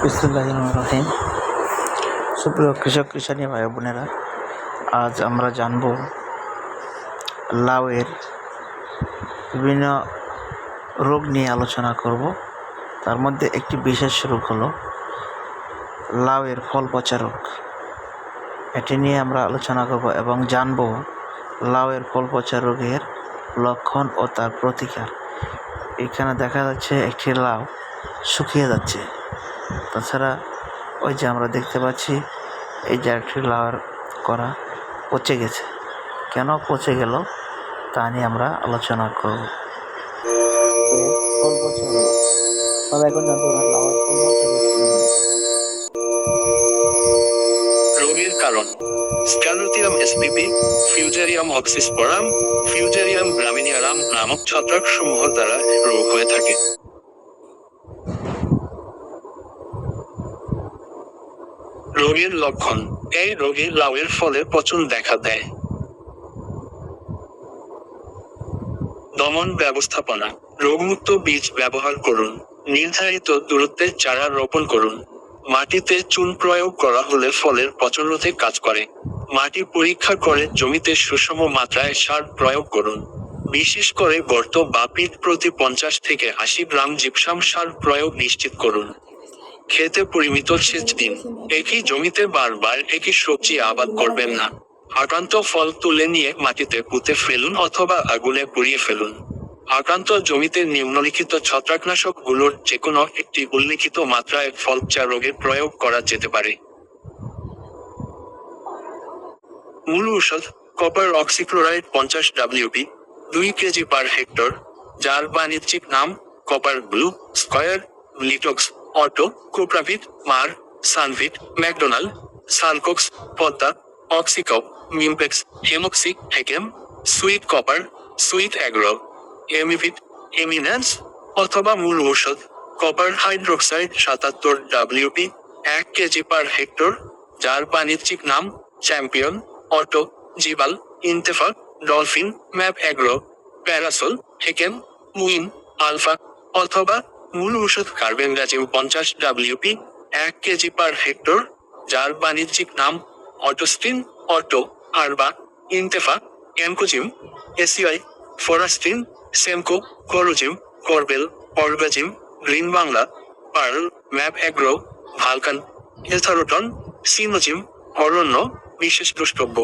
বিসমিল্লাহির রহমানির রহিম। সুপ্রিয় কৃষক কৃষানি ভাই বোনেরা, আজ আমরা জানব লাউয়ের বিভিন্ন রোগ নিয়ে আলোচনা করব। তার মধ্যে একটি বিশেষ রোগ হলো লাউয়ের ফল পচা রোগ। এটি নিয়ে আমরা আলোচনা করব এবং জানব লাউয়ের ফল পচা রোগের লক্ষণ ও তার প্রতিকার। এখানে দেখা যাচ্ছে একটি লাউ শুকিয়ে যাচ্ছে। তাছাড়া ওই যে আমরা দেখতে পাচ্ছি এই যে একটি লাউয়ের করা পচে গেছে। কেন পচে গেল তা নিয়ে আমরা আলোচনা করব। ফল পচা রোগ, সবাই এখন জানতে পারলাম লাউয়ের ফল পচা রোগ কি? রোগের কারণ: স্ক্যালোথিয়াম এসপিপি, ফিউজেরিয়াম অক্সিস্পোরাম, ফিউজেরিয়াম গ্রামিনিয়ারাম নামক ছত্রাক সমূহ দ্বারা রোগ হয়ে থাকে। রোগের লক্ষণ: এই রোগে লাউয়ের ফলে পচন দেখা দেয়। দমন ব্যবস্থাপনা: রোগমুক্ত বীজ ব্যবহার করুন। নির্ধারিত দূরত্বে চারা রোপণ করুন। মাটিতে চুন প্রয়োগ করা হলে ফলের পচন রোধে কাজ করে। মাটি পরীক্ষা করে জমিতে সুষম মাত্রায় সার প্রয়োগ করুন। বিশেষ করে গর্ত বা পিট প্রতি 50 থেকে 80 গ্রাম জিপসাম সার প্রয়োগ নিশ্চিত করুন। ক্ষেতে পরিমিত সেচ দিন। একই জমিতে বারবার একই সবজি আবাদ করবেন না। আক্রান্ত ফল তুলে নিয়ে মাটিতে পুঁতে ফেলুন অথবা আগুনে পুড়িয়ে ফেলুন। আক্রান্ত জমিতে নিম্নলিখিত ছত্রাকনাশকগুলোর যেকোনো একটি উল্লিখিত মাত্রায় ফল পচা রোগের প্রয়োগ করা যেতে পারে। মূল ঔষধ: copper oxychloride 50 WP, 2 KG per hectare, যার বাণিজ্যিক নাম কপার ব্লু, স্কয়ার, লিটক্স, অটো, কোপ্রাভিট, মার, সানভিট, ম্যাকডোনাল্ড, সালকক্স, পদ্মা, অক্সিকপ, মিমপেক্স, হেমক্সি, হেকেম, সুইট কপার, সুইট অ্যাগ্রো, এমিভিট, এমিন্যান্স, অথবা মূল ঔষধ copper hydroxide 77 WP, 1 KG per hectare, যার বাণিজ্যিক নাম চ্যাম্পিয়ন, অটো, জিবাল, ইন্তেফাক, ডলফিন, ম্যাপ অ্যাগ্রো, প্যারাসল, হেকেম, মুইন, আলফা, অথবা মূল ঔষধ carbendazim 50 WP, 1 KG per hectare, যার বাণিজ্যিক নাম অটোস্টিন, অটো, আরবা, ইন্তেফাক, এনকোজিম, এসিআই, ফরাস্টিন, সেমকো, করোজিম, করবেল, অরবাজিম, green Bangla, pearl, map agro, ভালকান, এথারোটন, সিনোজিম, অরণ্য, বিশেষ দ্রষ্টব্য।